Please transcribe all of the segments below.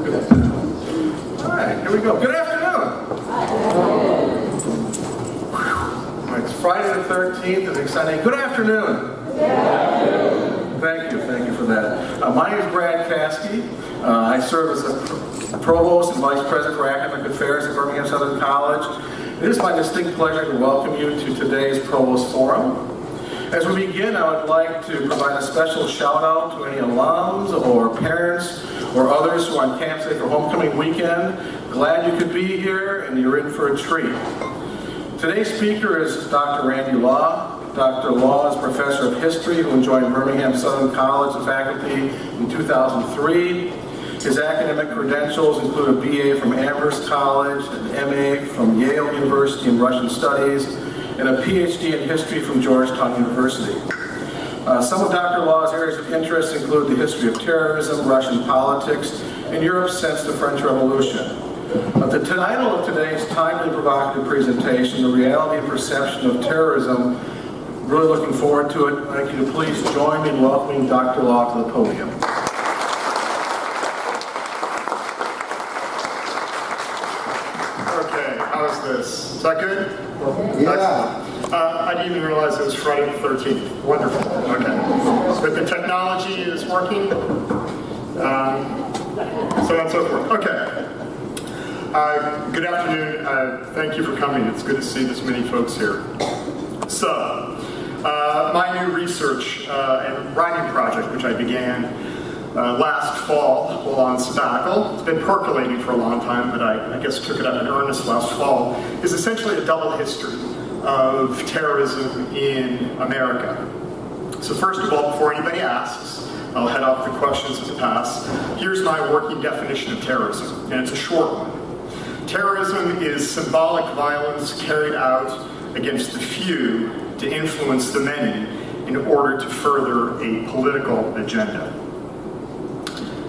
Good afternoon. All right, here we go. Good afternoon. All right, it's Friday the 13th. It's exciting. Good afternoon. Good afternoon. Thank you for that. My name is Brad Caskey. I serve as a Provost and Vice President for Academic Affairs at Birmingham Southern College. It is my distinct pleasure to welcome you to today's Provost Forum. As we begin, I would like to provide a special shout out to any alums or parents or others who are on campus today for homecoming weekend. Glad you could be here and you're in for a treat. Today's speaker is Dr. Randall Law. Dr. Law is Professor of History who joined Birmingham Southern College and faculty in 2003. His academic credentials include a BA from Amherst College, an MA from Yale University in Russian Studies, and a PhD in History from Georgetown University. Some of Dr. Law's areas of interest include the history of terrorism, Russian politics, and Europe since the French Revolution. The title of today's timely provocative presentation, The Reality and Perception of Terrorism, really looking forward to it. I'd like you to please join me in welcoming Dr. Law to the podium. Okay, how is this? Is that good? Yeah. Excellent. I didn't even realize it was Friday the 13th. Wonderful. Okay. But the technology is working. So on and so forth. Okay. Good afternoon. Thank you for coming. It's good to see this many folks here. So, my new research and writing project, which I began last fall while on sabbatical, it's been percolating for a long time, but I guess took it up in earnest last fall, is essentially a double history of terrorism in America. So first of all, before anybody asks, I'll head off the questions as it pass. Here's my working definition of terrorism, and it's a short one. Terrorism is symbolic violence carried out against the few to influence the many in order to further a political agenda.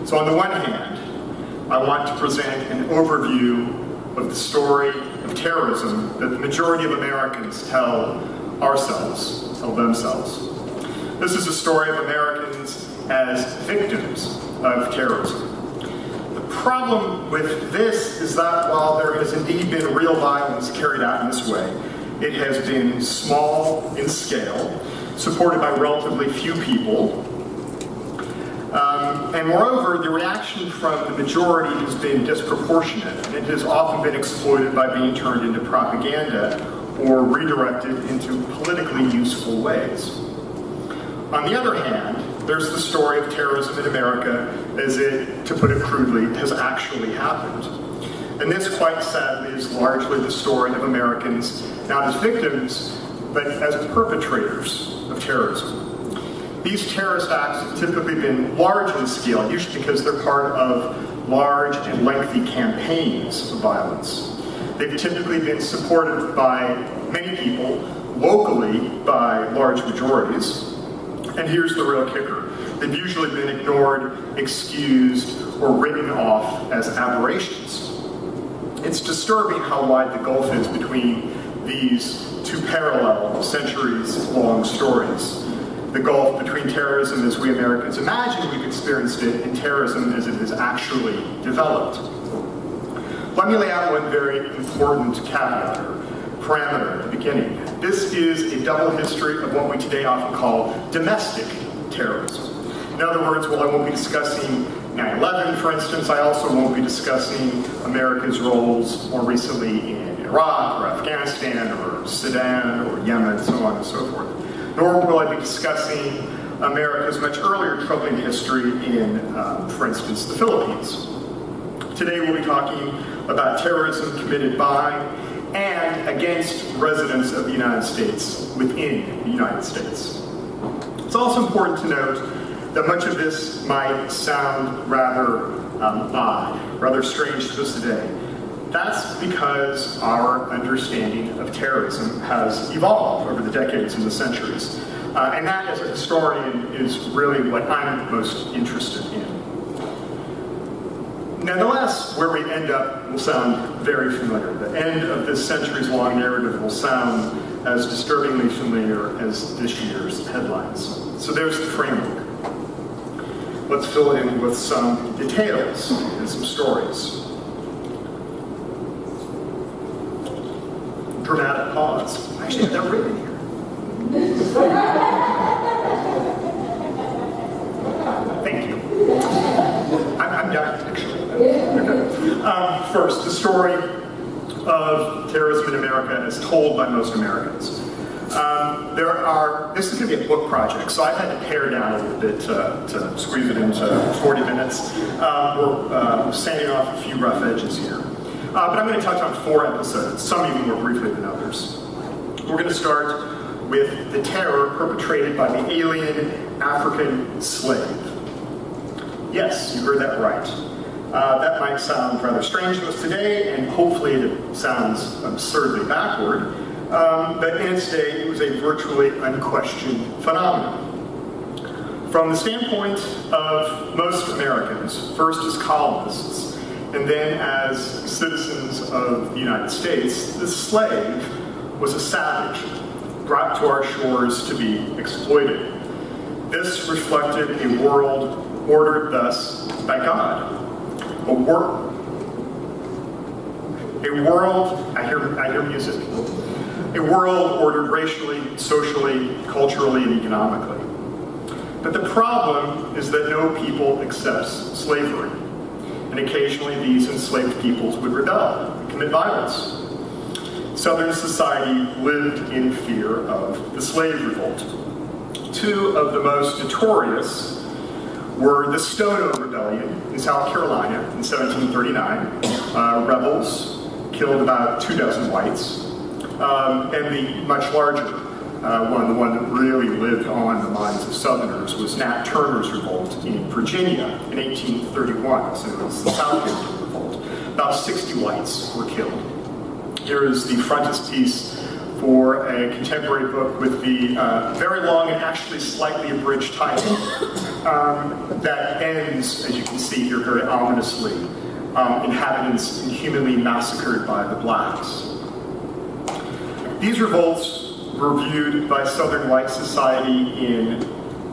So on the one hand, I want to present an overview of the story of terrorism that the majority of Americans tell themselves. This is a story of Americans as victims of terrorism. The problem with this is that while there has indeed been real violence carried out in this way, it has been small in scale, supported by relatively few people, and moreover, the reaction from the majority has been disproportionate, and it has often been exploited by being turned into propaganda or redirected into politically useful ways. On the other hand, there's the story of terrorism in America as it, to put it crudely, has actually happened. And this, quite sadly, is largely the story of Americans, not as victims, but as perpetrators of terrorism. These terrorist acts have typically been large in scale, usually because they're part of large and lengthy campaigns of violence. They've typically been supported by many people, locally by large majorities. And here's the real kicker. They've usually been ignored, excused, or written off as aberrations. It's disturbing how wide the gulf is between these two parallel, centuries-long stories. The gulf between terrorism as we Americans imagined we've experienced it and terrorism as it has actually developed. Let me lay out one very important caveat or parameter at the beginning. This is a double history of what we today often call domestic terrorism. In other words, while I won't be discussing 9/11, for instance, I also won't be discussing America's roles more recently in Iraq or Afghanistan or Sudan or Yemen, so on and so forth. Nor will I be discussing America's much earlier troubling history in, for instance, the Philippines. Today we'll be talking about terrorism committed by and against residents of the United States within the United States. It's also important to note that much of this might sound rather odd, rather strange to us today. That's because our understanding of terrorism has evolved over the decades and the centuries. And that, as a historian, is really what I'm most interested in. Nonetheless, where we end up will sound very familiar. The end of this centuries-long narrative will sound as disturbingly familiar as this year's headlines. So there's the framework. let's fill it in with some details and some stories. Dramatic pause. I actually have that written here. Thank you. I'm done, actually. Okay. First, the story of terrorism in America as told by most Americans. This is going to be a book project, so I've had to pare down a little bit to squeeze it into 40 minutes. We're sanding off a few rough edges here. But I'm going to touch on 4 episodes, some even more briefly than others. We're going to start with the terror perpetrated by the alien African slave. Yes, you heard that right. That might sound rather strange to us today, and hopefully it sounds absurdly backward, but in its day, it was a virtually unquestioned phenomenon. From the standpoint of most Americans, first as colonists, and then as citizens of the United States, the slave was a savage brought to our shores to be exploited. This reflected a world ordered thus by God. A world, I hear music. A world ordered racially, socially, culturally, and economically. But the problem is that no people accepts slavery. And occasionally these enslaved peoples would rebel and commit violence. Southern society lived in fear of the slave revolt. 2 of the most notorious were the Stono Rebellion in South Carolina in 1739. Rebels killed about 24 whites. And the much larger the one that really lived on the minds of Southerners, was Nat Turner's revolt in Virginia in 1831. So it was the Southfield Revolt. About 60 whites were killed. Here is the frontispiece for a contemporary book with the very long and actually slightly abridged title that ends, as you can see here very ominously, inhabitants inhumanly massacred by the blacks. These revolts were viewed by Southern white society in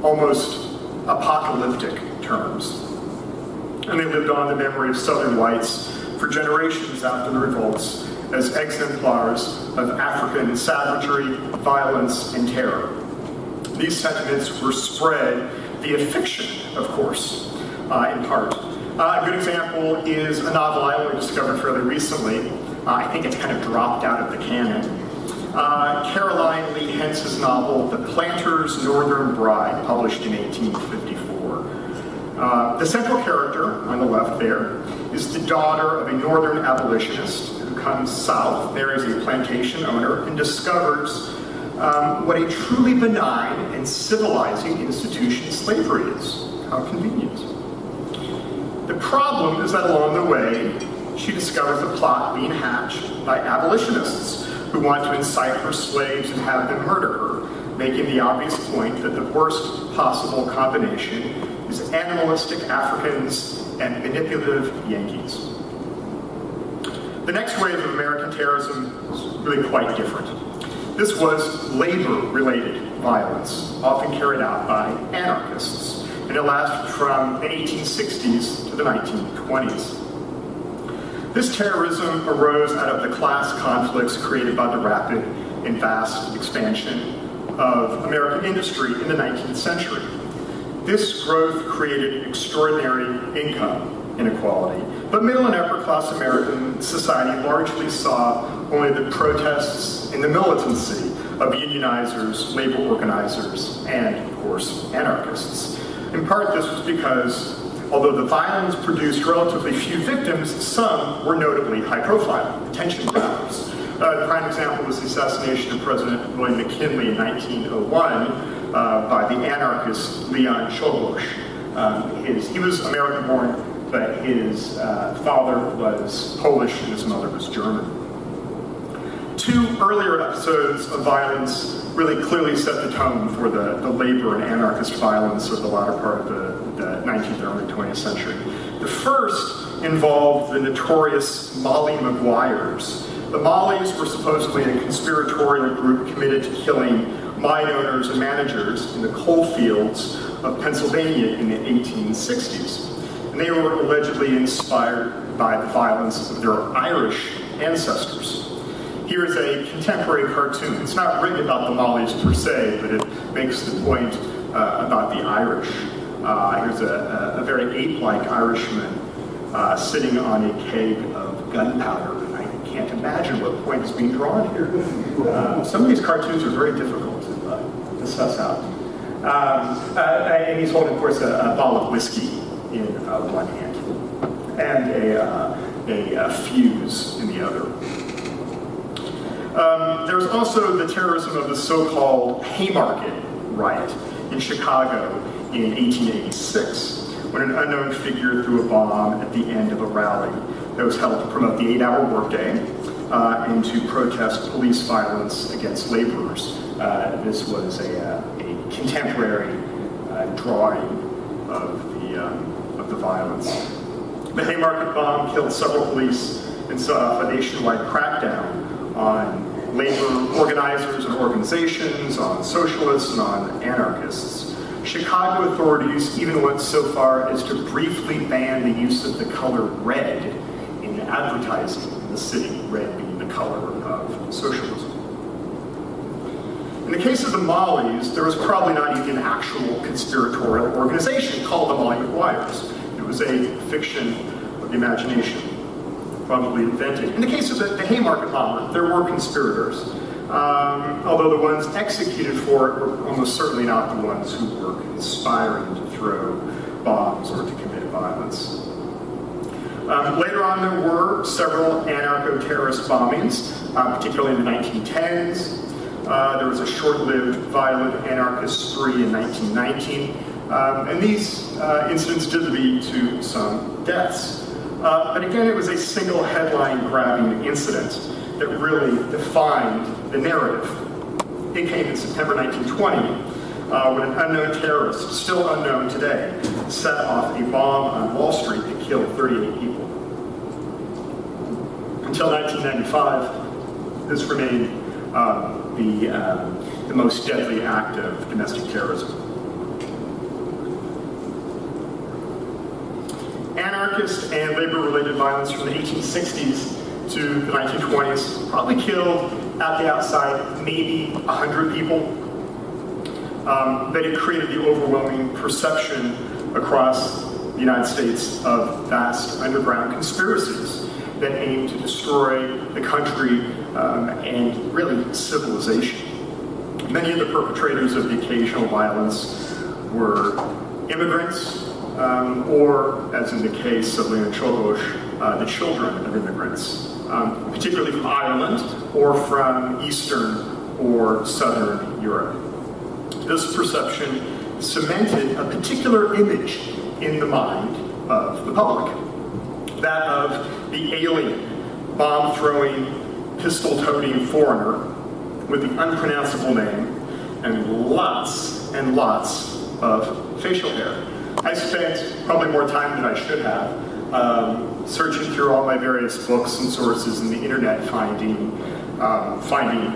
almost apocalyptic terms. And they lived on the memory of Southern whites for generations after the revolts as exemplars of African savagery, violence, and terror. These sentiments were spread via fiction, of course, in part. A good example is a novel I only discovered fairly recently. I think it's kind of dropped out of the canon. Caroline Lee Hence's novel, The Planter's Northern Bride, published in 1854. The central character, on the left there, is the daughter of a northern abolitionist who comes south, marries a plantation owner, and discovers what a truly benign and civilizing institution slavery is. How convenient. The problem is that along the way, she discovers a plot being hatched by abolitionists who want to incite her slaves and have them murder her, making the obvious point that the worst possible combination is animalistic Africans and manipulative Yankees. The next wave of American terrorism was really quite different. This was labor-related violence, often carried out by anarchists, and it lasted from the 1860s to the 1920s. This terrorism arose out of the class conflicts created by the rapid and vast expansion of American industry in the 19th century. This growth created extraordinary income inequality, but middle and upper class American society largely saw only the protests and the militancy of unionizers, labor organizers, and, of course, anarchists. In part, this was because although the violence produced relatively few victims, some were notably high profile, attention grabbers. The prime example was the assassination of President William McKinley in 1901 by the anarchist Leon Czolgosz. He was American born, but his father was Polish and his mother was German. 2 earlier episodes of violence really clearly set the tone for the labor and anarchist violence of the latter part of the 19th and early 20th century. The first involved the notorious Molly Maguires. The Mollies were supposedly a conspiratorial group committed to killing mine owners and managers in the coal fields of Pennsylvania in the 1860s. And they were allegedly inspired by the violence of their Irish ancestors. Here is a contemporary cartoon. It's not written about the Mollies per se, but it makes the point about the Irish. Here's a very ape-like Irishman sitting on a keg of gunpowder. And I can't imagine what point is being drawn here. Some of these cartoons are very difficult to suss out. And he's holding, of course, a bottle of whiskey in one hand and a fuse in the other. There's also the terrorism of the so-called Haymarket riot in Chicago in 1886, when an unknown figure threw a bomb at the end of a rally that was held to promote the 8-hour workday and to protest police violence against laborers. This was a contemporary drawing of the violence. The Haymarket bomb killed several police and set off a nationwide crackdown on labor organizers and organizations, on socialists, and on anarchists. Chicago authorities even went so far as to briefly ban the use of the color red in advertising in the city, red being the color of socialism. In the case of the Mollies, there was probably not even an actual conspiratorial organization called the Molly Maguires. It was a fiction of the imagination, probably invented. In the case of the Haymarket bomber, there were conspirators, although the ones executed for it were almost certainly not the ones who were conspiring to throw bombs or to commit violence. Later on, there were several anarcho-terrorist bombings, particularly in the 1910s. There was a short-lived violent anarchist spree in 1919, and these incidents did lead to some deaths. But again, it was a single headline-grabbing incident that really defined the narrative. It came in September 1920, when an unknown terrorist, still unknown today, set off a bomb on Wall Street that killed 38 people. Until 1995, this remained the most deadly act of domestic terrorism. Anarchist and labor-related violence from the 1860s to the 1920s probably killed, at the outside, maybe 100 people. But it created the overwhelming perception across the United States of vast underground conspiracies that aimed to destroy the country and really civilization. Many of the perpetrators of the occasional violence were immigrants, or, as in the case of Leon Czolgosz, the children of immigrants, particularly from Ireland or from Eastern or Southern Europe. This perception cemented a particular image in the mind of the public, that of the alien, bomb-throwing, pistol-toting foreigner with the unpronounceable name and lots of facial hair. I spent probably more time than I should have searching through all my various books and sources in the internet, finding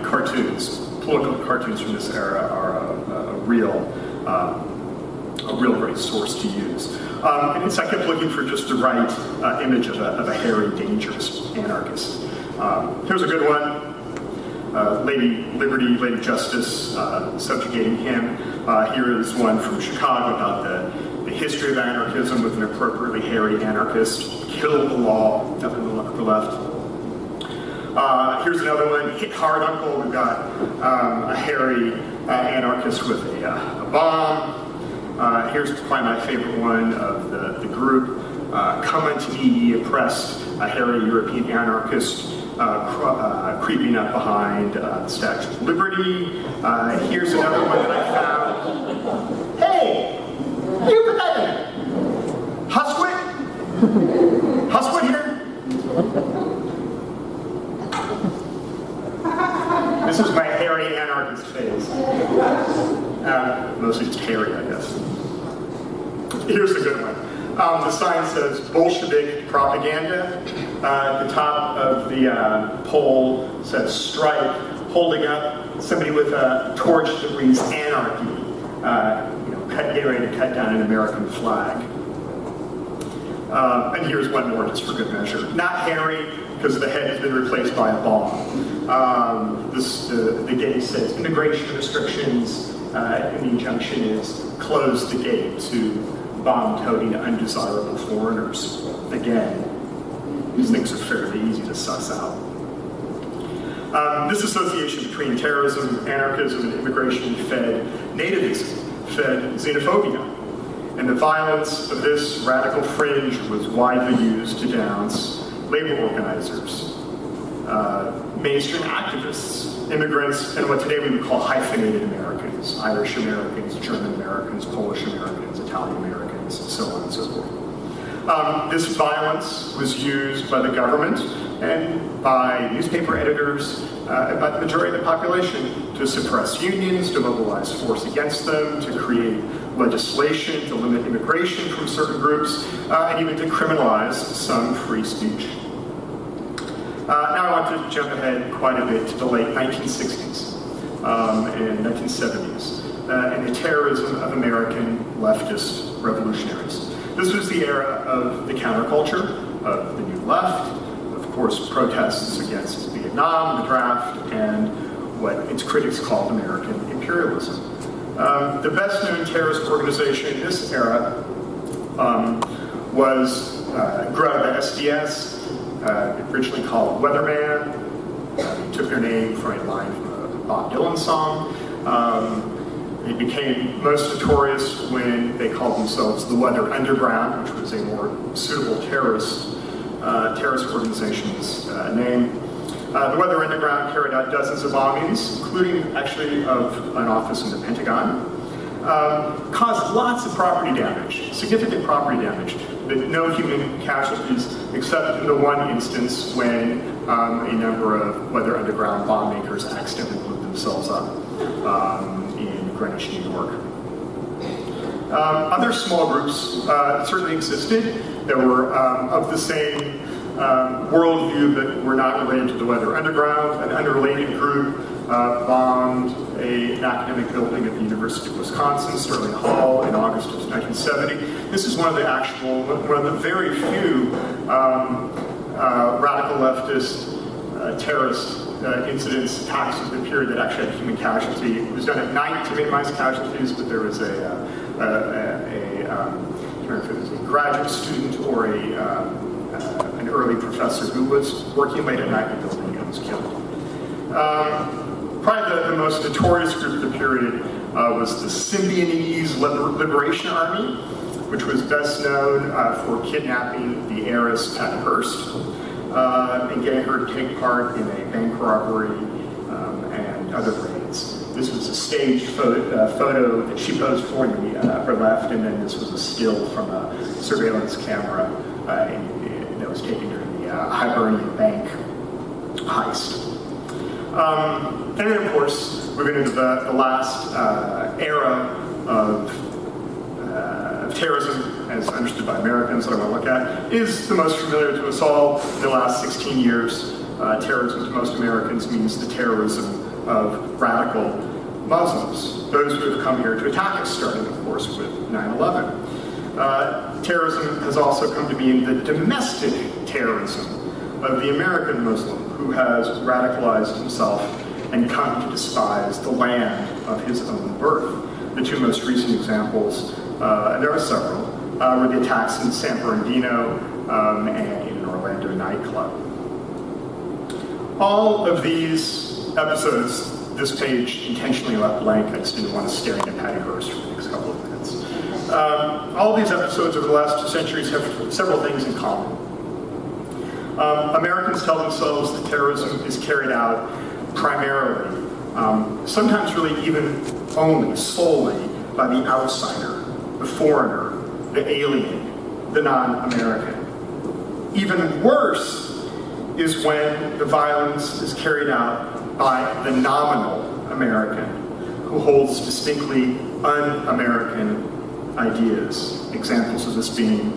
cartoons. Political cartoons from this era are a real great source to use. And so I kept looking for just the right image of a hairy, dangerous anarchist. Here's a good one. Lady Liberty, Lady Justice, subjugating him. Here is one from Chicago about the history of anarchism with an appropriately hairy anarchist. Kill the law, up in the upper left. Here's another one, Hit Hard Uncle. We've got a hairy anarchist with a bomb. Here's probably my favorite one of the group. Come unto me, ye oppressed, a hairy European anarchist creeping up behind the Statue of Liberty. Here's another one that I found. Hey, you Husquit? Husquit here? This is my hairy anarchist face. Mostly just hairy, I guess. Here's a good one. The sign says Bolshevik propaganda. At the top of the pole says strike, holding up somebody with a torch that reads anarchy. getting ready to cut down an American flag. And here's one more, just for good measure. Not Harry, because the head has been replaced by a bomb. The gate says immigration restrictions, and the injunction is close the gate to bomb-toting undesirable foreigners. Again, these things are fairly easy to suss out. This association between terrorism, anarchism, and immigration fed nativism, fed xenophobia. And the violence of this radical fringe was widely used to denounce labor organizers, mainstream activists, immigrants, and what today we would call hyphenated Americans, Irish Americans, German Americans, Polish Americans, Italian Americans, and so on and so forth. This violence was used by the government and by newspaper editors, and by the majority of the population to suppress unions, to mobilize force against them, to create legislation to limit immigration from certain groups, and even to criminalize some free speech. Now I want to jump ahead quite a bit to the late 1960s and 1970s, and the terrorism of American leftist revolutionaries. This was the era of the counterculture, of the new left, of course protests against Vietnam, the draft, and what its critics called American imperialism. The best-known terrorist organization in this era grew out of the SDS, originally called Weatherman. They took their name from a line from a Bob Dylan song. They became most notorious when they called themselves the Weather Underground, which was a more suitable terrorist organization's name. The Weather Underground carried out dozens of bombings, including actually of an office in the Pentagon, caused lots of property damage, significant property damage, but no human casualties, except in the one instance when a number of Weather Underground bomb makers accidentally blew themselves up in Greenwich, New York. Other small groups certainly existed that were of the same worldview but were not related to the Weather Underground. An unrelated group bombed an academic building at the University of Wisconsin, Sterling Hall, in August of 1970. This is one of the very few radical leftist terrorist incidents, attacks of the period that actually had human casualty. It was done at night to minimize casualties, but there was I can't remember if it was a graduate student or an early professor who was working late at night in the building and was killed. Probably the most notorious group of the period was the Symbionese Liberation Army, which was best known for kidnapping the heiress Patty Hearst and getting her to take part in a bank robbery and other raids. This was a staged photo that she posed for in the upper left, and then this was a still from a surveillance camera that was taken during the Hibernian Bank heist. And then, of course, moving into the last era of terrorism, as understood by Americans, that I want to look at, is the most familiar to us all. In the last 16 years, terrorism to most Americans means the terrorism of radical Muslims, those who have come here to attack us, starting, of course, with 9/11. Terrorism has also come to mean the domestic terrorism of the American Muslim who has radicalized himself and come to despise the land of his own birth. The two most recent examples, and there are several, were the attacks in San Bernardino and in an Orlando nightclub. All of these episodes, this page intentionally left blank. I just didn't want to stare at Patty Hearst for the next couple of minutes. All these episodes over the last 2 centuries have several things in common. Americans tell themselves that terrorism is carried out primarily, sometimes really even only, solely, by the outsider, the foreigner, the alien, the non-American. Even worse is when the violence is carried out by the nominal American, who holds distinctly un-American ideas. Examples of this being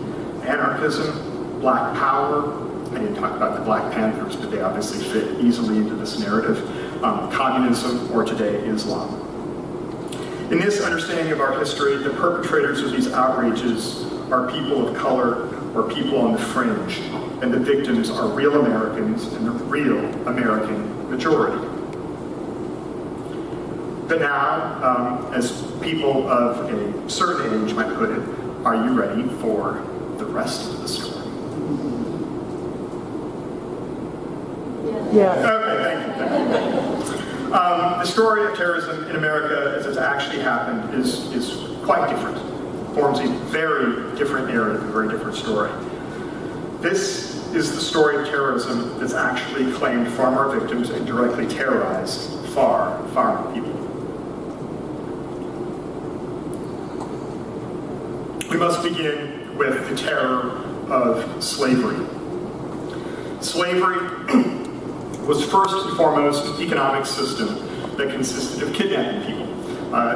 anarchism, black power. I didn't talk about the Black Panthers, but they obviously fit easily into this narrative. Communism, or today Islam. In this understanding of our history, the perpetrators of these outrages are people of color or people on the fringe, and the victims are real Americans and the real American majority. But now, as people of a certain age might put it, are you ready for the rest of the story? Yeah. Okay, thank you. The story of terrorism in America, as it's actually happened, is quite different. Forms a very different narrative, a very different story. This is the story of terrorism that's actually claimed far more victims and directly terrorized far, far more people. We must begin with the terror of slavery. Slavery was first and foremost an economic system that consisted of kidnapping people.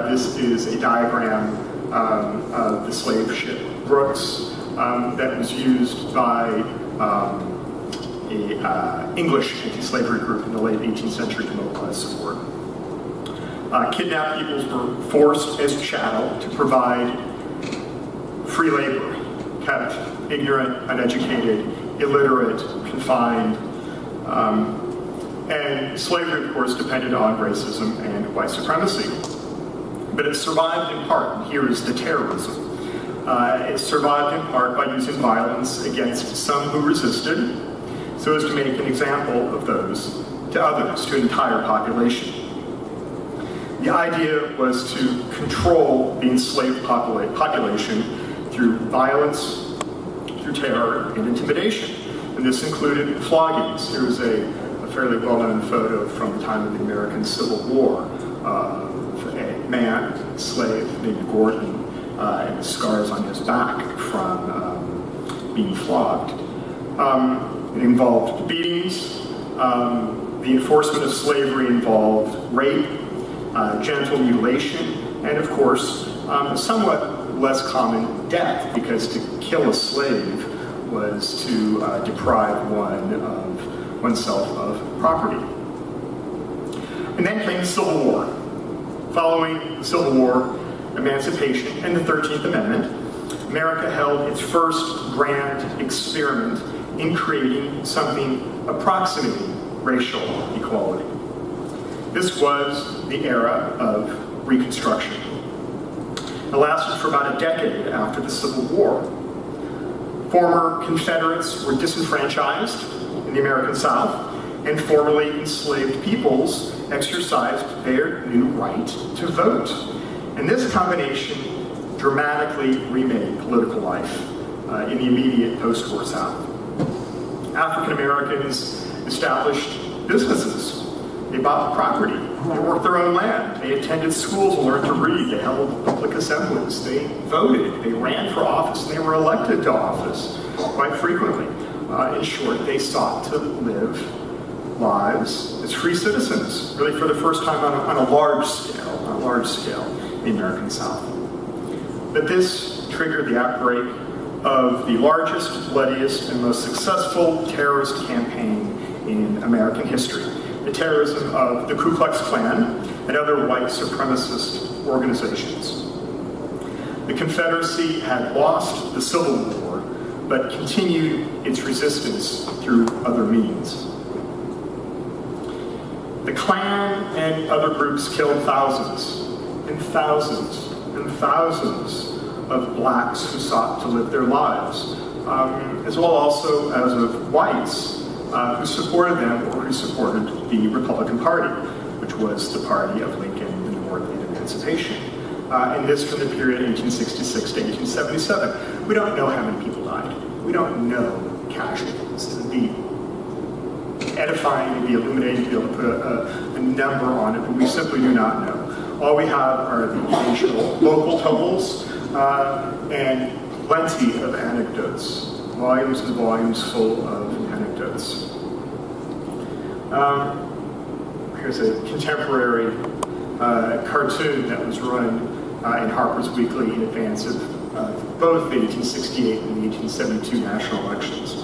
This is a diagram of the slave ship Brooks that was used by an English anti-slavery group in the late 18th century to mobilize support. Kidnapped peoples were forced as chattel to provide free labor, kept ignorant, uneducated, illiterate, confined, and slavery, of course, depended on racism and white supremacy. But it survived in part, and here is the terrorism. It survived in part by using violence against some who resisted, so as to make an example of those to others, to an entire population. The idea was to control the enslaved population through violence, through terror, and intimidation. And this included floggings. Here is a fairly well-known photo from the time of the American Civil War of a man, a slave named Gordon, and the scars on his back from being flogged. It involved beatings. The enforcement of slavery involved rape, genital mutilation, and of course, somewhat less common death, because to kill a slave was to deprive oneself of property. And then came the Civil War. Following the Civil War, emancipation, and the 13th Amendment, America held its first grand experiment in creating something approximating racial equality. This was the era of Reconstruction. It lasted for about a decade after the Civil War. Former Confederates were disenfranchised in the American South, and formerly enslaved peoples exercised their new right to vote. And this combination dramatically remade political life in the immediate post-war South. African Americans established businesses. They bought property. They worked their own land. They attended schools and learned to read. They held public assemblies. They voted. They ran for office, and they were elected to office quite frequently. In short, they sought to live lives as free citizens, really for the first time on a large scale in the American South. But this triggered the outbreak of the largest, bloodiest, and most successful terrorist campaign in American history, the terrorism of the Ku Klux Klan and other white supremacist organizations. The Confederacy had lost the Civil War, but continued its resistance through other means. The Klan and other groups killed thousands and thousands and thousands of blacks who sought to live their lives, as well also as of whites who supported them or who supported the Republican Party, which was the party of Lincoln, the North, and Emancipation. And this from the period 1866 to 1877. We don't know how many people died. We don't know casualties. It would be edifying, it would be illuminating to be able to put a number on it, but we simply do not know. All we have are the occasional local totals and plenty of anecdotes, volumes and volumes full of anecdotes. Here's a contemporary cartoon that was run in Harper's Weekly in advance of both the 1868 and the 1872 national elections.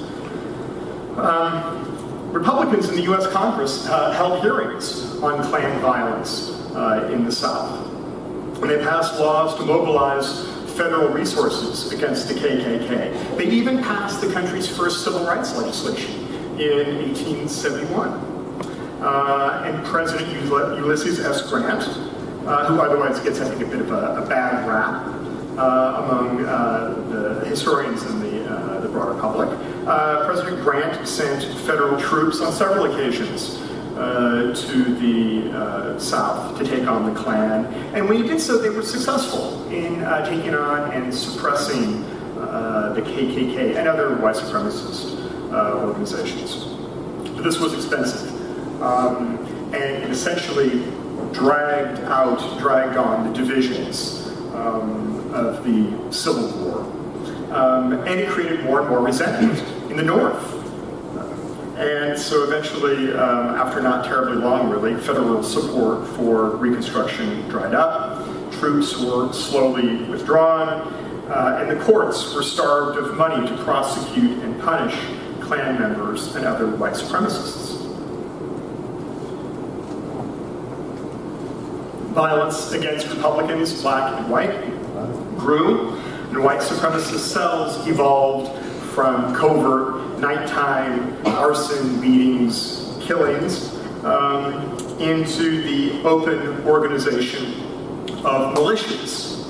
Republicans in the U.S. Congress held hearings on Klan violence in the South. And they passed laws to mobilize federal resources against the KKK. They even passed the country's first civil rights legislation in 1871. And President Ulysses S. Grant, who otherwise gets, I think, a bit of a bad rap among the historians and the broader public, President Grant sent federal troops on several occasions to the South to take on the Klan. And when he did so, they were successful in taking on and suppressing the KKK and other white supremacist organizations. But this was expensive. And it essentially dragged on the divisions of the Civil War. And it created more and more resentment in the North. And so eventually, after not terribly long, really, federal support for Reconstruction dried up, troops were slowly withdrawn, and the courts were starved of money to prosecute and punish Klan members and other white supremacists. Violence against Republicans, black and white, grew, and white supremacist cells evolved from covert nighttime arson, beatings, killings, into the open organization of militias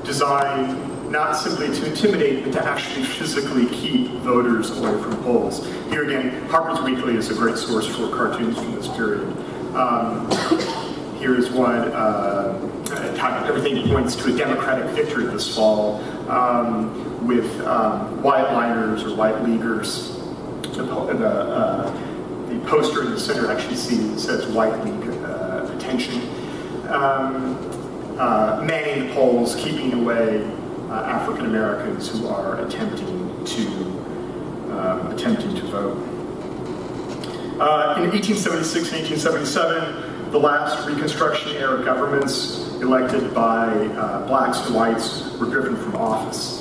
designed not simply to intimidate, but to actually physically keep voters away from polls. Here again, Harper's Weekly is a great source for cartoons from this period. Here's one, everything points to a Democratic victory this fall, with white liners or white leaguers. The poster in the center actually says White League attention. Manning the polls, keeping away African Americans who are attempting to vote. In 1876 and 1877, the last Reconstruction-era governments elected by blacks and whites were driven from office.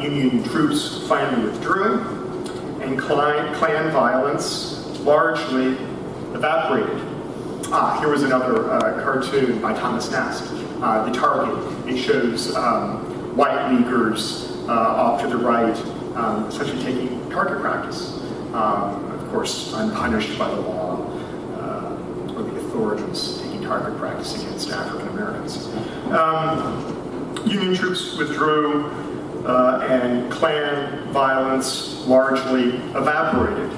Union troops finally withdrew, and Klan violence largely evaporated. Here was another cartoon by Thomas Nast, The Target. It shows white leaguers off to the right, essentially taking target practice. Of course, unpunished by the law or the authorities taking target practice against African Americans. Union troops withdrew, and Klan violence largely evaporated.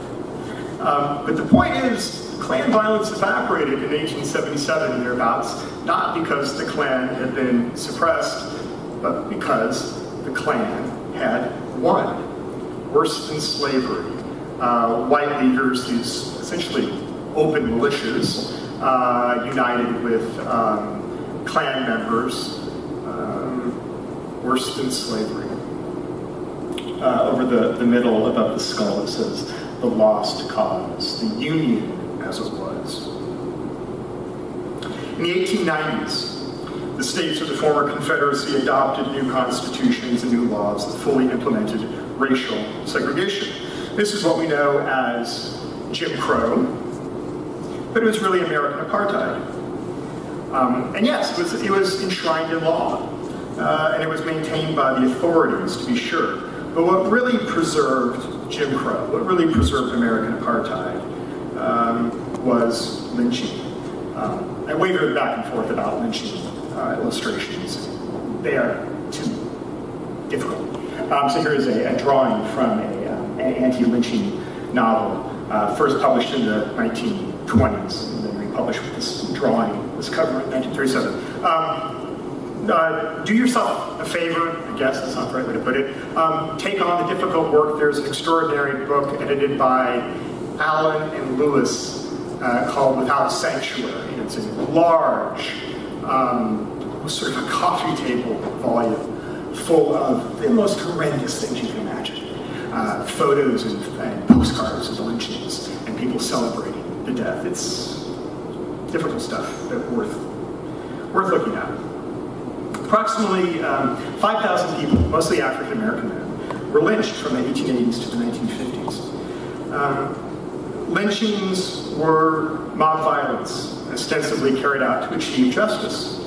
But the point is, Klan violence evaporated in 1877 and thereabouts, not because the Klan had been suppressed, but because the Klan had won. Worse than slavery. White leaguers, these essentially open militias, united with Klan members, worse than slavery. Over the middle, above the skull, it says, the lost cause, the Union as it was. In the 1890s, the states of the former Confederacy adopted new constitutions and new laws that fully implemented racial segregation. This is what we know as Jim Crow, but it was really American apartheid. And yes, it was enshrined in law, and it was maintained by the authorities, to be sure. But what really preserved Jim Crow, what really preserved American apartheid, was lynching. I wavered back and forth about lynching illustrations. They are too difficult. So here is a drawing from an anti-lynching novel, first published in the 1920s, and then republished with this drawing, this cover in 1937. Do yourself a favor, I guess that's not the right way to put it, take on the difficult work. There's an extraordinary book edited by Allen and Lewis called Without Sanctuary. It's a large, sort of a coffee table volume full of the most horrendous things you can imagine. Photos and postcards of the lynchings and people celebrating the death. It's difficult stuff, but worth looking at. Approximately 5,000 people, mostly African American men, were lynched from the 1880s to the 1950s. Lynchings were mob violence, ostensibly carried out to achieve justice.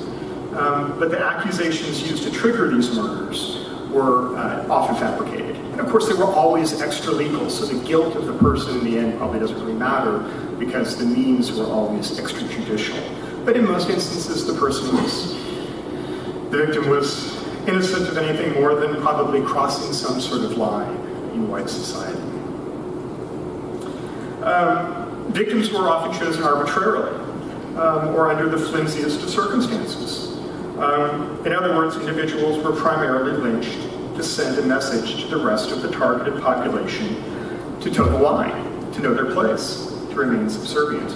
but the accusations used to trigger these murders were often fabricated. And of course, they were always extra-legal, so the guilt of the person in the end probably doesn't really matter because the means were always extrajudicial. But in most instances, the victim was innocent of anything more than probably crossing some sort of line in white society. Victims were often chosen arbitrarily or under the flimsiest of circumstances. In other words, individuals were primarily lynched to send a message to the rest of the targeted population to toe the line, to know their place, to remain subservient.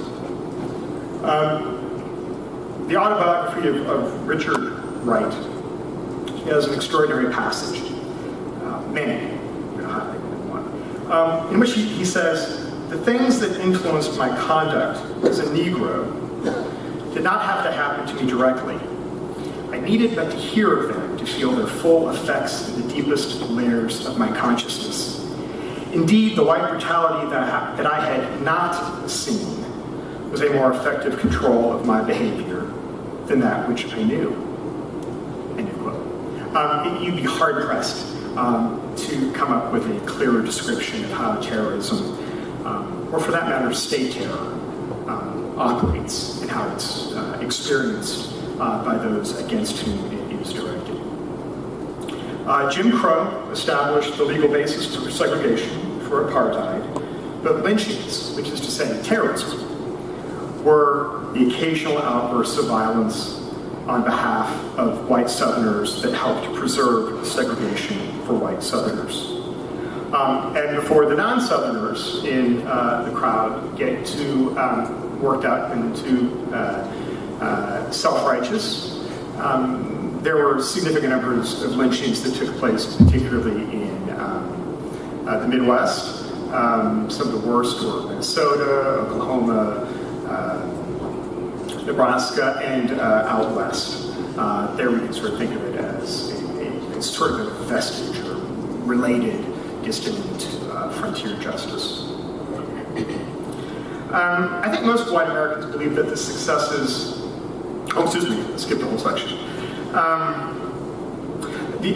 The autobiography of Richard Wright has an extraordinary passage, many, I'm going to highlight one, in which he says, "The things that influenced my conduct as a Negro did not have to happen to me directly. I needed but to hear of them to feel their full effects in the deepest layers of my consciousness. Indeed, the white brutality that I had not seen was a more effective control of my behavior than that which I knew." End of quote. You'd be hard-pressed to come up with a clearer description of how terrorism, or for that matter, state terror, operates and how it's experienced by those against whom it is directed. Jim Crow established the legal basis for segregation, for apartheid, but lynchings, which is to say terrorism, were the occasional outbursts of violence on behalf of white Southerners that helped to preserve segregation for white Southerners. And before the non-Southerners in the crowd get too worked up and too self-righteous, there were significant numbers of lynchings that took place, particularly in the Midwest. Some of the worst were Minnesota, Oklahoma, Nebraska, and out west. There we can sort of think of it as a sort of a vestige or related, distant frontier justice. I think most white Americans believe that the successes... Oh, excuse me, I skipped a whole section.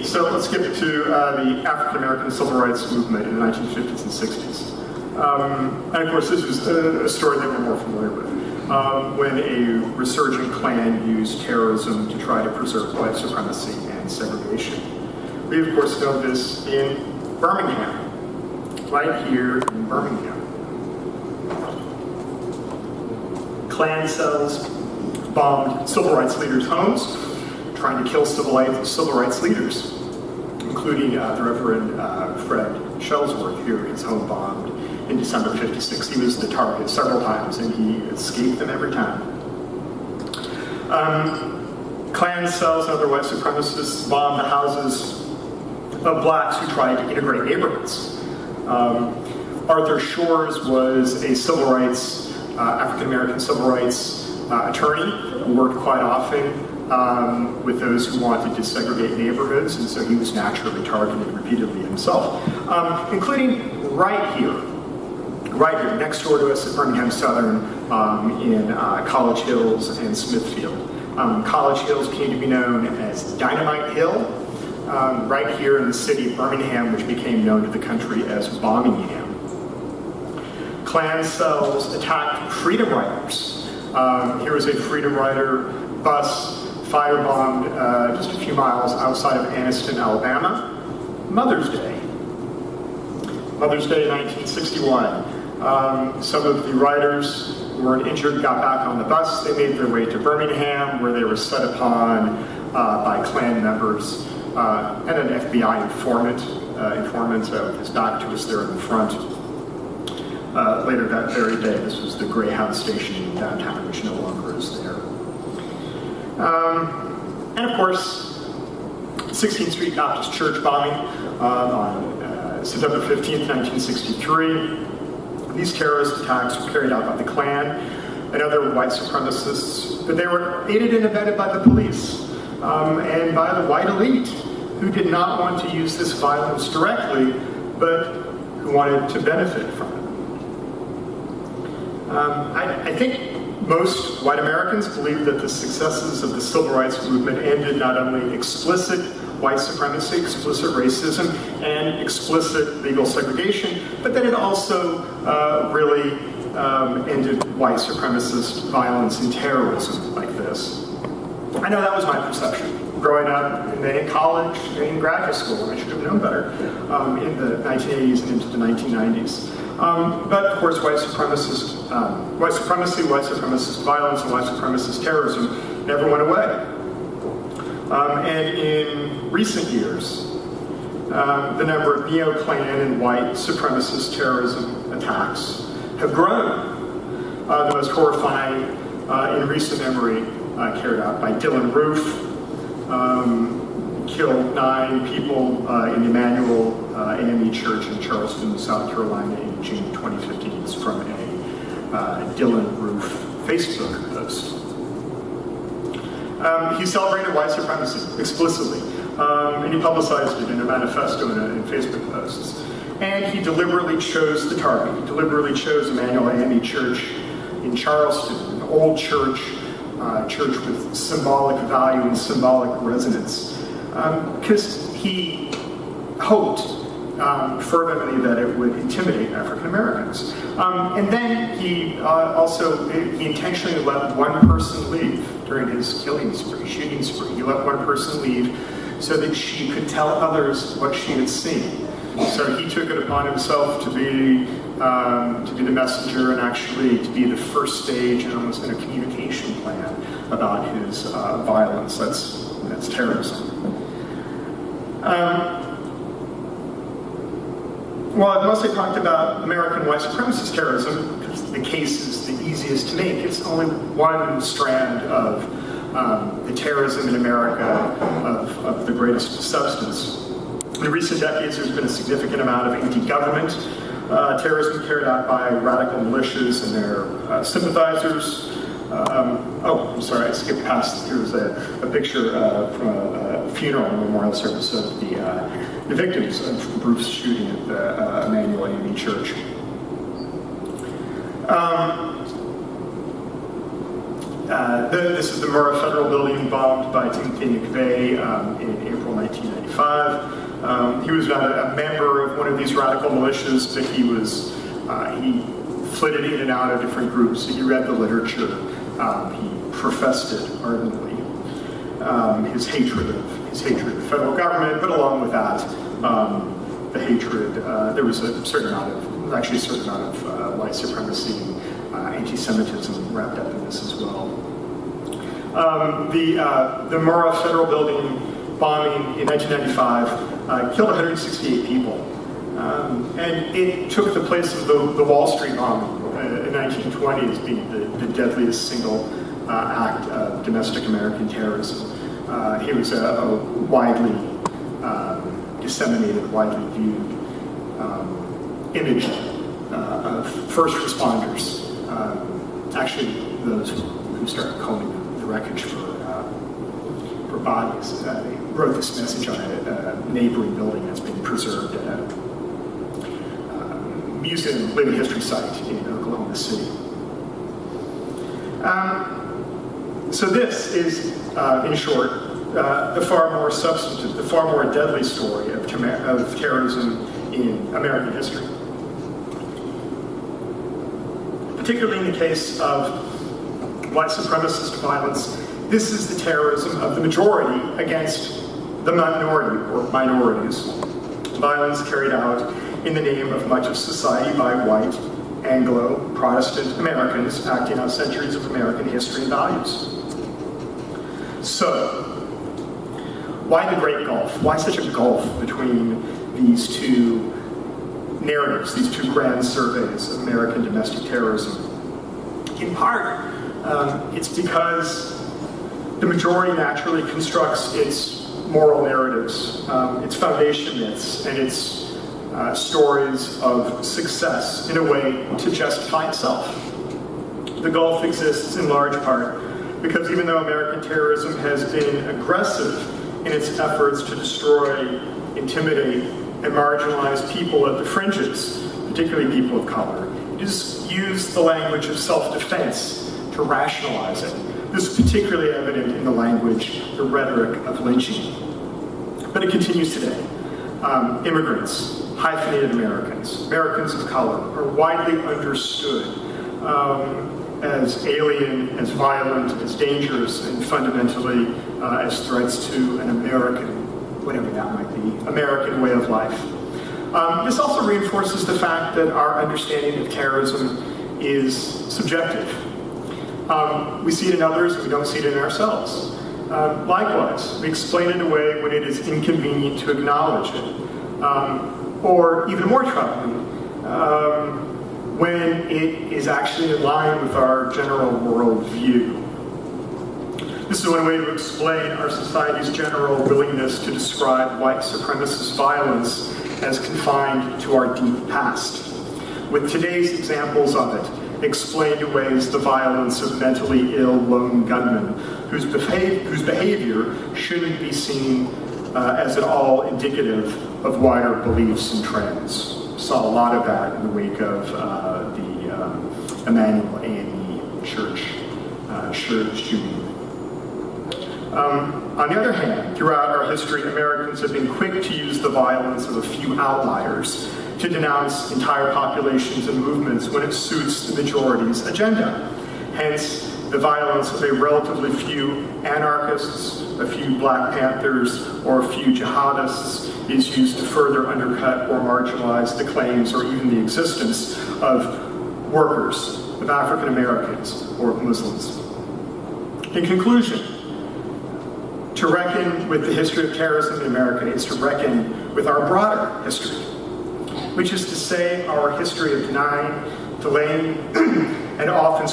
So let's skip to the African American Civil Rights Movement in the 1950s and 60s. And of course, this is a story that we're more familiar with. When a resurgent Klan used terrorism to try to preserve white supremacy and segregation. We, of course, know this in Birmingham, right here in Birmingham. Klan cells bombed civil rights leaders' homes, trying to kill civil rights leaders, including the Reverend Fred Shellsworth here, his home bombed in December of '56. He was the target several times, and he escaped them every time. Klan cells and other white supremacists bombed the houses of blacks who tried to integrate neighborhoods. Arthur Shores was a civil rights, African-American civil rights attorney who worked quite often with those who wanted to segregate neighborhoods, and so he was naturally targeted repeatedly himself, including right here, next door to us at Birmingham Southern in College Hills and Smithfield. College Hills came to be known as Dynamite Hill, right here in the city of Birmingham, which became known to the country as Bombingham. Klan cells attacked freedom riders. Here was a freedom rider bus firebombed just a few miles outside of Anniston, Alabama. Mother's Day 1961. Some of the riders who were injured got back on the bus. They made their way to Birmingham, where they were set upon by Klan members and an FBI informant with his back to us there in the front. Later that very day, this was the Greyhound station in downtown, which no longer is there. And of course, 16th Street Baptist Church bombing on September 15th, 1963. These terrorist attacks were carried out by the Klan and other white supremacists, but they were aided and abetted by the police and by the white elite, who did not want to use this violence directly, but who wanted to benefit from it. I think Most white Americans believe that the successes of the civil rights movement ended not only explicit white supremacy, explicit racism, and explicit legal segregation, but that it also really ended white supremacist violence and terrorism like this. I know that was my perception growing up in college, in graduate school. I should have known better in the 1980s and into the 1990s. But of course, white supremacy, white supremacist violence, and white supremacist terrorism never went away. And in recent years, the number of neo-Klan and white supremacist terrorism attacks have grown. The most horrifying in recent memory carried out by Dylan Roof, killed 9 people in the Emmanuel AME Church in Charleston, South Carolina in June 2015. It's from a Dylan Roof Facebook post. He celebrated white supremacy explicitly, and he publicized it in a manifesto and in Facebook posts. And he deliberately chose the target. He deliberately chose Emmanuel AME Church in Charleston, an old church, church with symbolic value and symbolic resonance, because he hoped fervently that it would intimidate African Americans. And then he he intentionally let one person leave during his killing spree, shooting spree. He let one person leave so that she could tell others what she had seen. So he took it upon himself to be the messenger and actually to be the first stage and almost in a communication plan about his violence. That's terrorism. Well, I've mostly talked about American white supremacist terrorism because the case is the easiest to make. It's only one strand of the terrorism in America of the greatest substance. In recent decades, there's been a significant amount of anti-government terrorism carried out by radical militias and their sympathizers. I'm sorry, I skipped past. Here's a picture from a funeral and memorial service of the victims of Bruce's shooting at the Emmanuel AME Church. This is the Murrah Federal Building bombed by Timothy McVeigh in April 1995. He was not a member of one of these radical militias, but he flitted in and out of different groups. He read the literature. He professed it ardently. His hatred of the federal government, but along with that, the hatred. There was a certain amount of white supremacy and anti-Semitism wrapped up in this as well. The Murrah Federal Building bombing in 1995 killed 168 people. And it took the place of the Wall Street bombing in 1920 as being the deadliest single act of domestic American terrorism. It was a widely disseminated, widely viewed image of first responders, actually those who started combing the wreckage for bodies. They wrote this message on a neighboring building that's been preserved at a museum, living history site in Oklahoma City. So this is, in short, the far more substantive, the far more deadly story of terrorism in American history. Particularly in the case of white supremacist violence, this is the terrorism of the majority against the minority or minorities. Violence carried out in the name of much of society by white, Anglo, Protestant Americans acting on centuries of American history and values. So, why the great gulf? Why such a gulf between these two narratives, these two grand surveys of American domestic terrorism? In part, it's because the majority naturally constructs its moral narratives, its foundation myths, and its stories of success in a way to justify itself. The gulf exists in large part because even though American terrorism has been aggressive in its efforts to destroy, intimidate, and marginalize people at the fringes, particularly people of color, it has used the language of self-defense to rationalize it. This is particularly evident in the language, the rhetoric of lynching. But it continues today. Immigrants, hyphenated Americans, Americans of color are widely understood as alien, as violent, as dangerous, and fundamentally as threats to an American, whatever that might be, American way of life. This also reinforces the fact that our understanding of terrorism is subjective. We see it in others, and we don't see it in ourselves. Likewise, we explain it away when it is inconvenient to acknowledge it. Or even more troubling, when it is actually in line with our general worldview. This is one way to explain our society's general willingness to describe white supremacist violence as confined to our deep past. With today's examples of it, explained away as the violence of mentally ill lone gunmen whose behavior shouldn't be seen as at all indicative of wider beliefs and trends. Saw a lot of that in the wake of the Emmanuel A&E Church shooting. On the other hand, throughout our history, Americans have been quick to use the violence of a few outliers to denounce entire populations and movements when it suits the majority's agenda. Hence, the violence of a relatively few anarchists, a few Black Panthers, or a few jihadists is used to further undercut or marginalize the claims or even the existence of workers, of African Americans, or Muslims. In conclusion, to reckon with the history of terrorism in America is to reckon with our broader history, which is to say our history of denying, delaying, and often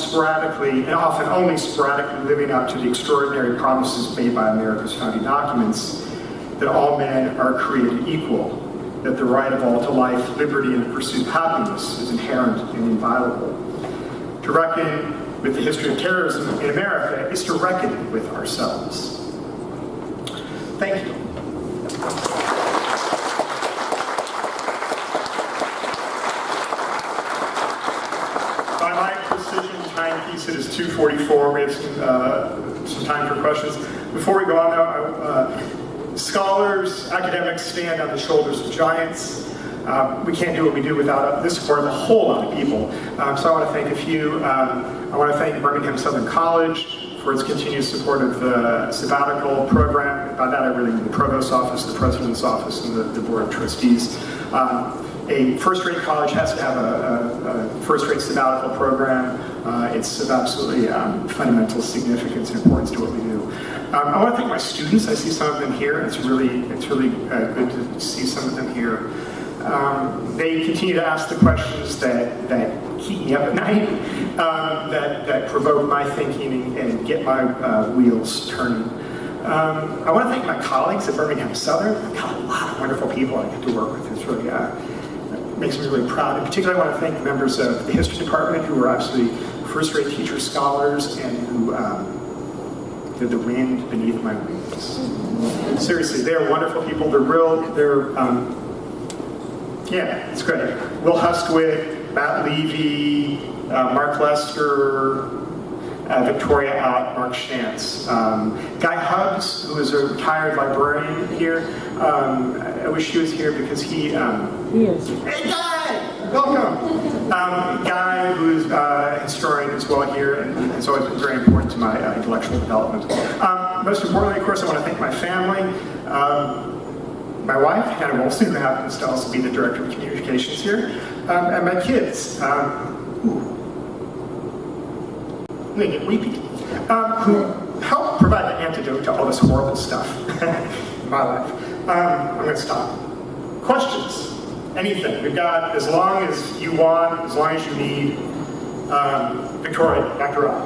only sporadically living up to the extraordinary promises made by America's founding documents that all men are created equal, that the right of all to life, liberty, and the pursuit of happiness is inherent and inviolable. To reckon with the history of terrorism in America is to reckon with ourselves. Thank you. By my precision timepiece, it is 2:44. We have some time for questions. Before we go on, though, scholars, academics stand on the shoulders of giants. We can't do what we do without the support of a whole lot of people. So I want to thank a few. I want to thank Birmingham Southern College for its continued support of the sabbatical program. By that I really mean the Provost's office, the President's office, and the Board of Trustees. A first-rate college has to have a first-rate sabbatical program. It's of absolutely fundamental significance and importance to what we do. I want to thank my students. I see some of them here. It's really good to see some of them here. They continue to ask the questions that keep me up at night, that provoke my thinking and get my wheels turning. I want to thank my colleagues at Birmingham Southern. I've got a lot of wonderful people I get to work with. It's really makes me really proud. In particular, I want to thank the members of the history department who are absolutely first-rate teacher scholars and who they're the wind beneath my wings. Seriously, they are wonderful people. Yeah, it's great. Will Hustwick, Matt Levy, Mark Lester, Victoria Out, Mark Shantz. Guy Hubbs, who is a retired librarian here. I wish he was here because he is. Hey, Guy! Welcome! Guy, who's a historian as well here, and has always been very important to my intellectual development. Most importantly, of course, I want to thank my family. My wife, Hannah Wolfson, who happens to also be the Director of Communications here, and my kids, I'm going to get weepy, who help provide the antidote to all this horrible stuff in my life. I'm going to stop. Questions? Anything. We've got as long as you want, as long as you need. Victoria, Dr. Rob.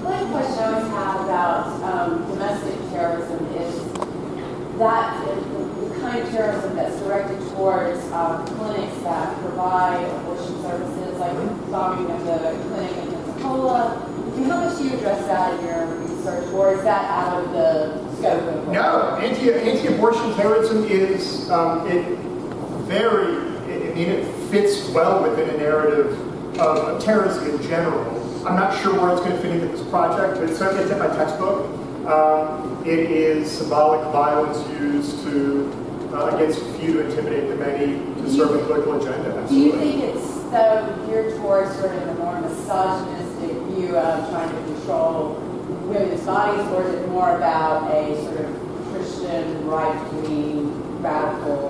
One question I always have about domestic terrorism is that the kind of terrorism that's directed towards clinics that provide abortion services, like bombing of the clinic in Pensacola. How much do you address that in your research, or is that out of the scope of what? No, anti-abortion terrorism is it fits well within a narrative of terrorism in general. I'm not sure where it's going to fit into this project, but certainly it's in my textbook. It is symbolic violence used to against a few to intimidate the many to serve a political agenda. Do you Absolutely. think it's though geared towards sort of a more misogynistic view of trying to control women's bodies, or is it more about a sort of Christian right-wing radical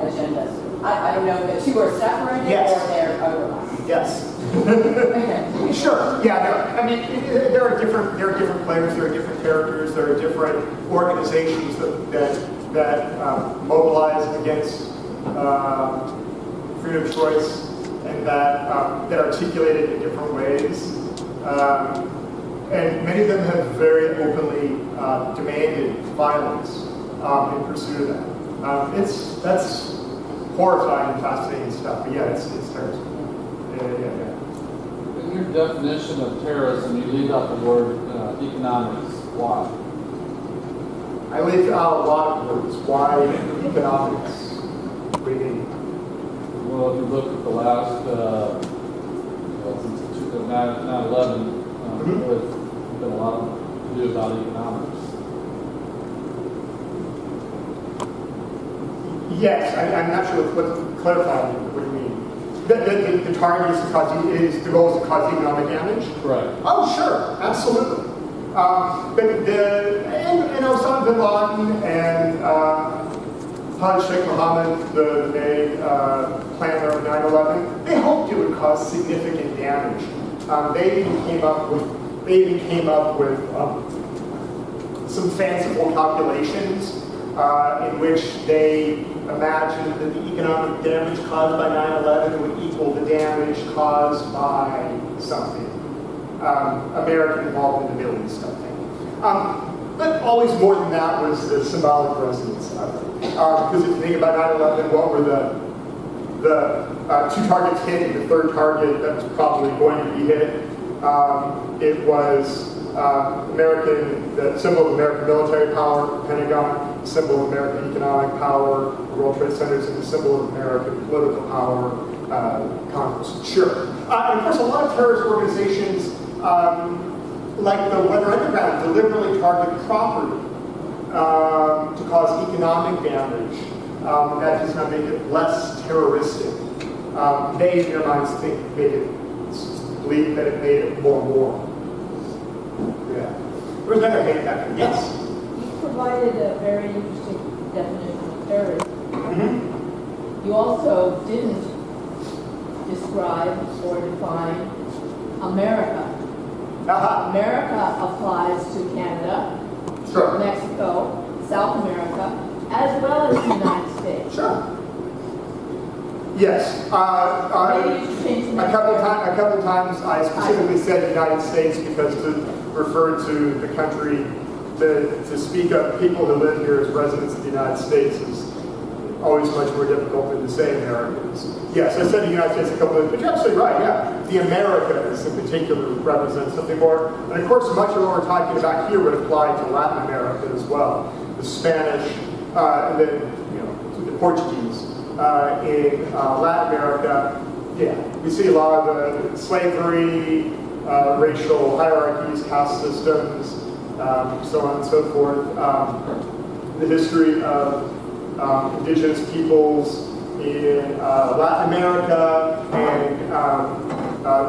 agenda? I don't know if the two are separated Yes. or they're overlapping. Yes. Okay. Sure. Yeah. I mean, there are different players. There are different characters. There are different organizations that mobilize against freedom of choice and that articulate it in different ways. And many of them have very openly demanded violence in pursuit of that. That's horrifying and fascinating stuff. But yeah, it's terrorism. Yeah. In your definition of terrorism, you leave out the word economics. Why? I leave out a lot of words. Why economics? What do you mean? Well, if you look at the last, since 9/11, there's been a lot to do about economics. Yes, I'm not sure what clarifying. What do you mean? The target is the goal is to cause economic damage. Correct. Oh, sure, absolutely. And Osama bin Laden and Sheikh Mohammed, the main planner of 9/11, they hoped it would cause significant damage. They even came up with some fanciful calculations in which they imagined that the economic damage caused by 9/11 would equal the damage caused by something. American involvement in the Middle East, I think. But always more than that was the symbolic resonance of it. Because if you think about 9/11, what were the two targets hit and the third target that was probably going to be hit? It was the symbol of American military power, the Pentagon, the symbol of American economic power, the World Trade Centers, and the symbol of American political power, Congress. Sure. And of course, a lot of terrorist organizations, like the Weather Underground, deliberately target property to cause economic damage. That does not make it less terroristic. They, in their minds, believe that it made it more moral. Yeah. There's another hand back there. Yes? You provided a very interesting definition of terrorism. Mm-hmm. You also didn't describe or define America. Uh-huh. America applies to Canada, Sure. Mexico, South America, as well as the United States. Sure. Yes. Maybe you should change the A couple of times I specifically said United States because to refer to the country, to speak of people who live here as residents of the United States is always much more difficult than to say Americans. Yes, I said the United States a couple of times, but you're absolutely right, yeah. The Americas in particular represents something more. And of course, much of what we're talking about here would apply to Latin America as well. The Spanish, and then the Portuguese. In Latin America, yeah, we see a lot of slavery, racial hierarchies, caste systems, so on and so forth. The history of indigenous peoples in Latin America and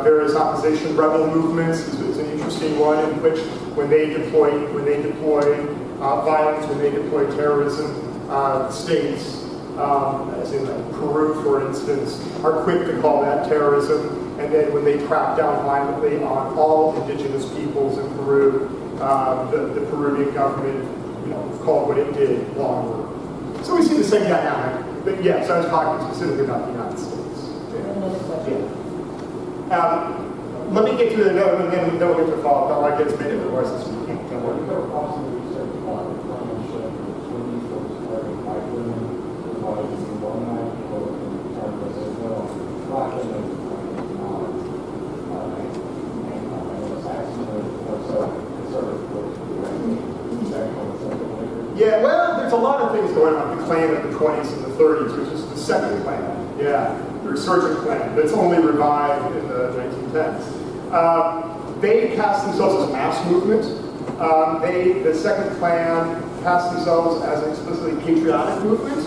various opposition rebel movements is an interesting one in which when they deploy violence, when they deploy terrorism, states. As in Peru, for instance, are quick to call that terrorism, and then when they crack down violently on all indigenous peoples in Peru, the Peruvian government, called what it did law and order. So we see the same dynamic. But yes, I was talking specifically about the United States. Another question. Yeah. Let me get to the note, and then we'll get to the follow-up. I like to make it more since we can't. Yeah, well, there's a lot of things going on. The Klan of the 20s and the 30s, which is the second Klan. Yeah, the resurgent Klan, but it's only revived in the 1910s. they cast themselves as a mass movement. The Second Klan cast themselves as an explicitly patriotic movement.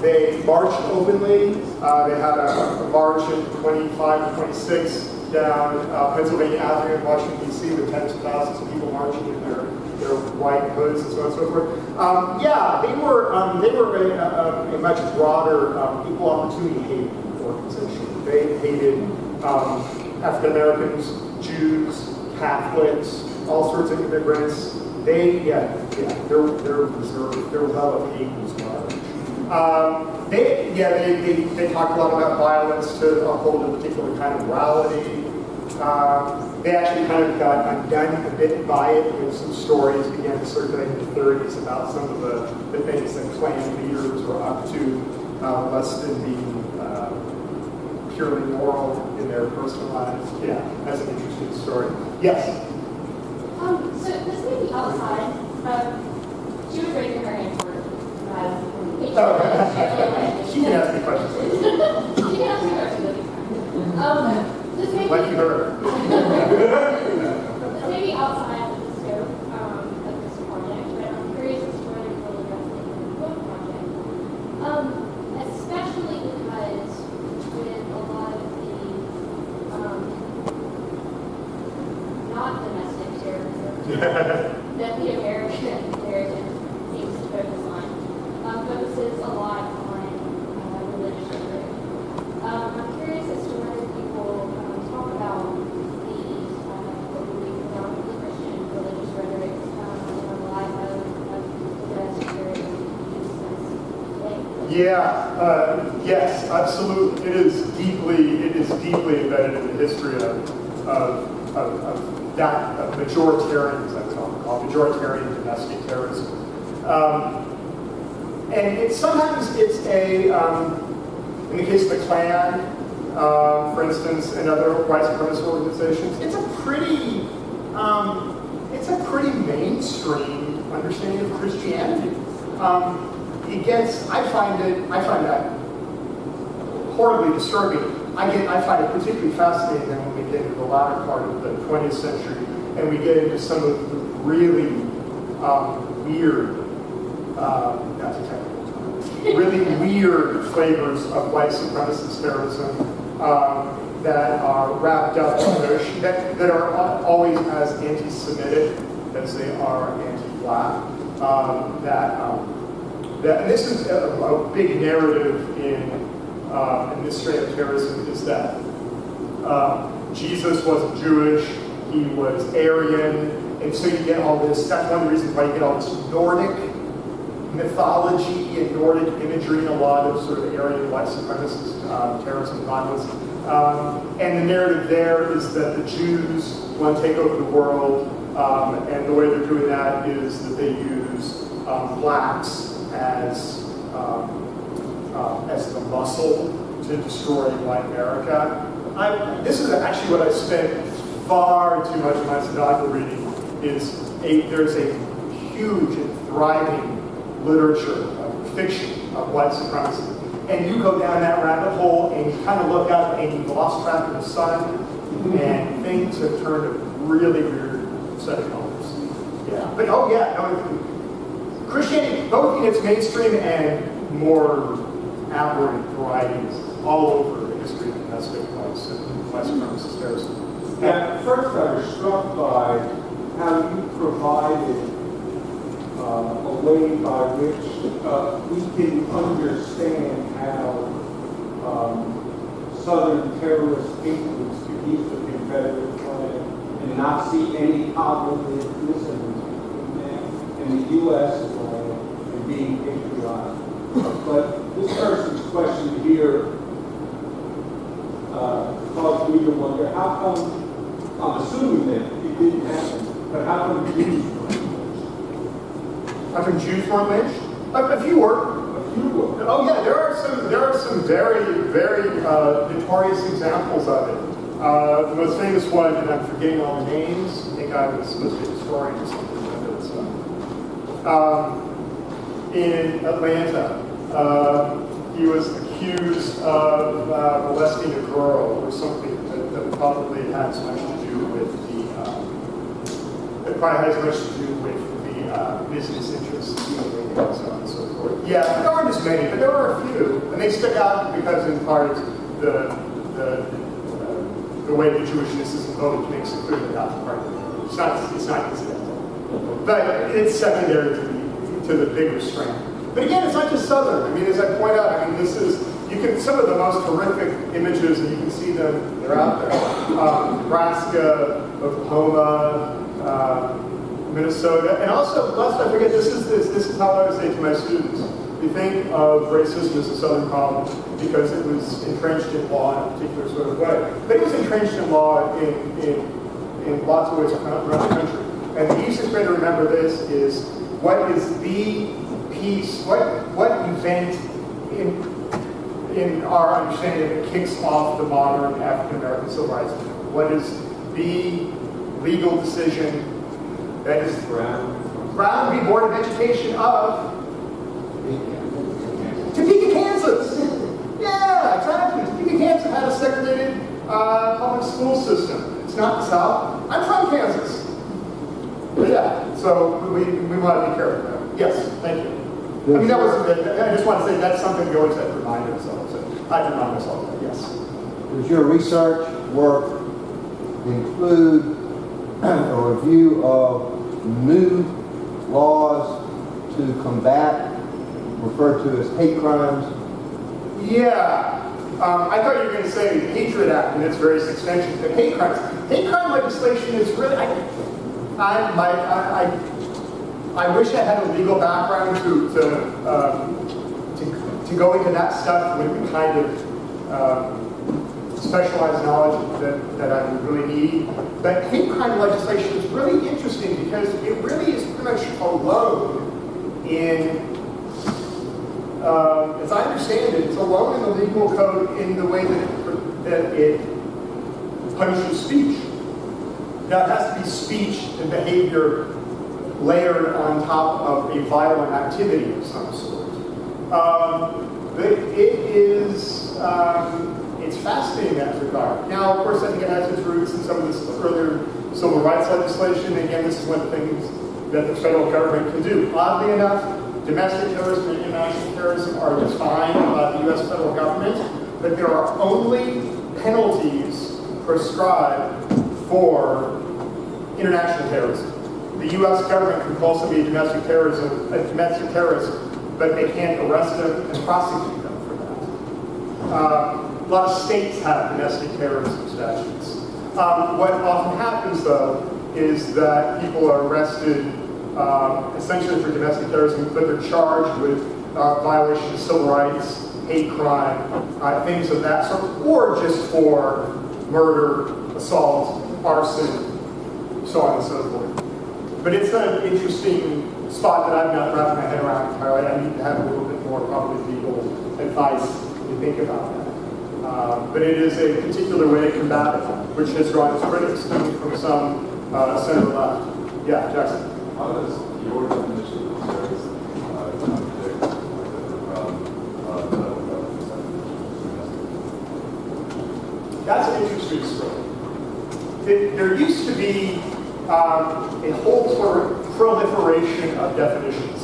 They marched openly. They had a march in 25 to 26 down Pennsylvania Avenue in Washington, D.C. with tens of thousands of people marching in their white hoods and so on and so forth. They were a much broader equal opportunity hate organization. They hated African Americans, Jews, Catholics, all sorts of immigrants. Their love of hate was large. They talked a lot about violence to uphold a particular kind of morality. They actually kind of got undone a bit by it when some stories began to circulate in the 30s about some of the things that Klan leaders were up to, less than being purely moral in their personal lives. Yeah, that's an interesting story. Yes? So this may be outside of, she was raising her hand for she can ask me questions later. She can ask me questions. This may Like you heard. This may be outside of the scope of this project, but I'm curious as to whether you will address it in the book project. Especially because with a lot of the not domestic terrorism that the American narrative seems to focus on, focuses a lot on religious rhetoric. I'm curious as to whether people talk about these what we believe predominantly Christian religious rhetoric in the light of domestic terrorism today. Yes, absolutely. It is deeply embedded in the history of majoritarian, as I would call it, majoritarian domestic terrorism. And sometimes it's in the case of the Klan, for instance, and other white supremacist organizations, it's a pretty mainstream understanding of Christianity. I find that horribly disturbing. I find it particularly fascinating when we get into the latter part of the 20th century and we get into some of the really weird, that's a technical term, really weird flavors of white supremacist terrorism that are wrapped up in that are always as anti-Semitic as they are anti-Black. And this is a big narrative in this strain of terrorism is that Jesus wasn't Jewish, he was Aryan, and so you get all this, that's one of the reasons why you get all this Nordic mythology and Nordic imagery in a lot of sort of Aryan white supremacist terrorism violence. And the narrative there is that the Jews want to take over the world, and the way they're doing that is that they use blacks as the muscle to destroy white America. This is actually what I spent far too much of my sabbatical reading. There's a huge and thriving literature of fiction of white supremacy, and you go down that rabbit hole and you kind of look up and you've lost track of the sun, and things have turned a really weird set of colors. Yeah, but Christianity, both in its mainstream and more aberrant varieties, all over the history of domestic white supremacist terrorism. At first, I was struck by how you provided a way by which we can understand how Southern terrorist influence could use the Confederate flag and not see any problem with listening to them in the U.S. flag and being patriotic. But this person's question here caused me to wonder, how come, I'm assuming that it didn't happen, but how come Jews weren't lynched? How come Jews weren't lynched? A few were. Oh yeah, there are some very, very notorious examples of it. The most famous one, and I'm forgetting all the names, I think I was supposed to be a historian or something like this. In Atlanta, he was accused of molesting a girl or something that probably had so much to do with that probably has much to do with the business interests and so on and so forth. Yeah, there aren't as many, but there are a few, and they stick out because in part the way the Jewishness is invoked makes it clear that that's part of it. It's not incidental, but it's secondary to the bigger strand. But again, it's not just Southern. I mean, as I point out, I mean, some of the most horrific images, and you can see them, they're out there. Nebraska, Oklahoma, Minnesota, and also, lest I forget, this is how I would say to my students. We think of racism as a Southern problem because it was entrenched in law in a particular sort of way. But it was entrenched in law in lots of ways around the country. And the easiest way to remember this is what is the piece, what event in our understanding that kicks off the modern African American civil rights movement? What is the legal decision that is Brown v. Board of Education of Topeka, Kansas? Yeah, exactly. Topeka, Kansas had a segregated public school system. It's not the South. I'm from Kansas. But yeah, so we want to be careful of that. Yes, thank you. I mean, I just want to say that's something we always have to remind ourselves of. I remind myself of that, yes. Does your research work include a review of new laws to combat, referred to as hate crimes? Yeah. I thought you were going to say Hatred Act and its various extensions, but hate crimes. Hate crime legislation is really, I wish I had a legal background to go into that stuff with the kind of specialized knowledge that I would really need. But hate crime legislation is really interesting because it really is pretty much alone in, as I understand it, it's alone in the legal code in the way that it punishes speech. Now, it has to be speech and behavior layered on top of a violent activity of some sort. But it's fascinating in that regard. Now, of course, I think it has its roots in some of this earlier civil rights legislation. Again, this is one of the things that the federal government can do. Oddly enough, domestic terrorism and international terrorism are defined by the U.S. federal government, but there are only penalties prescribed for international terrorism. The U.S. government can call somebody a domestic terrorist, but they can't arrest them and prosecute them for that. A lot of states have domestic terrorism statutes. What often happens, though, is that people are arrested essentially for domestic terrorism, but they're charged with violation of civil rights, hate crime, things of that sort, or just for murder, assault, arson, so on and so forth. But it's an interesting spot that I've not wrapped my head around entirely. I need to have a little bit more probably legal advice to think about that. But it is a particular way to combat it, which has drawn its critics from some center left. Yeah, Jackson. How does your definition of terrorism contradict the federal government's definition? That's an interesting story. There used to be a whole sort of proliferation of definitions.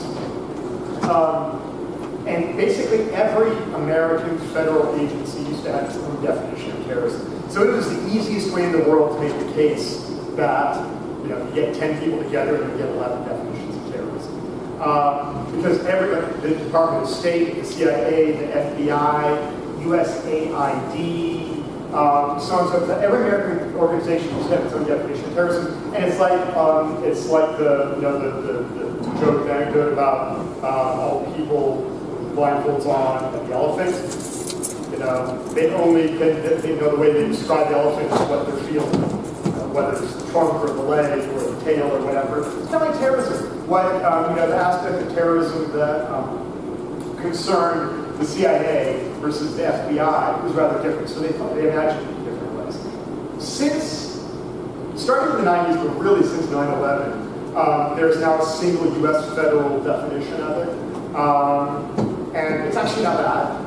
And basically every American federal agency used to have its own definition of terrorism. So it was the easiest way in the world to make the case that you get 10 people together and you get 11 definitions of terrorism. Because the Department of State, the CIA, the FBI, USAID, so on and so forth. Every American organization used to have its own definition of terrorism, and it's like the joke, the anecdote about all the people with blindfolds on and the elephant. They know the way they describe the elephant is what they're feeling, whether it's the trunk or the leg or the tail or whatever. It's kind of like terrorism. The aspect of terrorism that concerned the CIA versus the FBI was rather different, so they imagined it in different ways. Starting in the 90s, but really since 9/11, there's now a single U.S. federal definition of it, and it's actually not bad.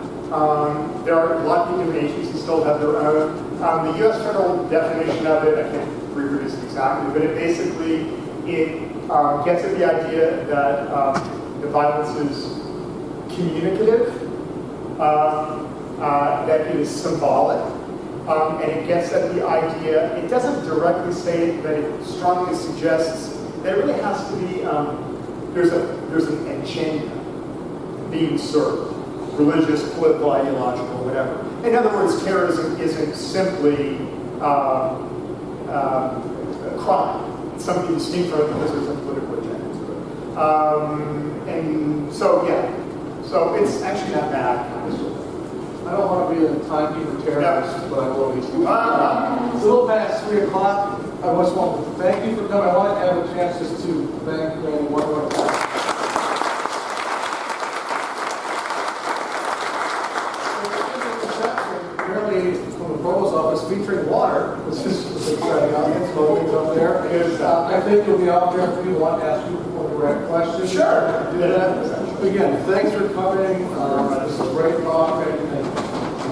There are a lot of different agencies still have their own. The U.S. federal definition of it, I can't reproduce it exactly, but it basically It gets at the idea that the violence is communicative, that it is symbolic, and it gets at the idea, it doesn't directly say it, but it strongly suggests that it really has to be, there's an agenda being served, religious, political, ideological, whatever. In other words, terrorism isn't simply a crime. It's something distinct from it because there's a political agenda to it. And so, yeah. So it's actually not bad. I don't want to be a timekeeper terrorist, but I will be. It's a little past 3 o'clock. I just want to thank you for coming. I want to have a chance just to thank Randy one more time. Apparently, from the Provost's office, featuring water, which is an exciting audience, things up there. I think you'll be out there if you want to ask people direct questions. Sure. Do that. Again, thanks for coming. This is a great talk. And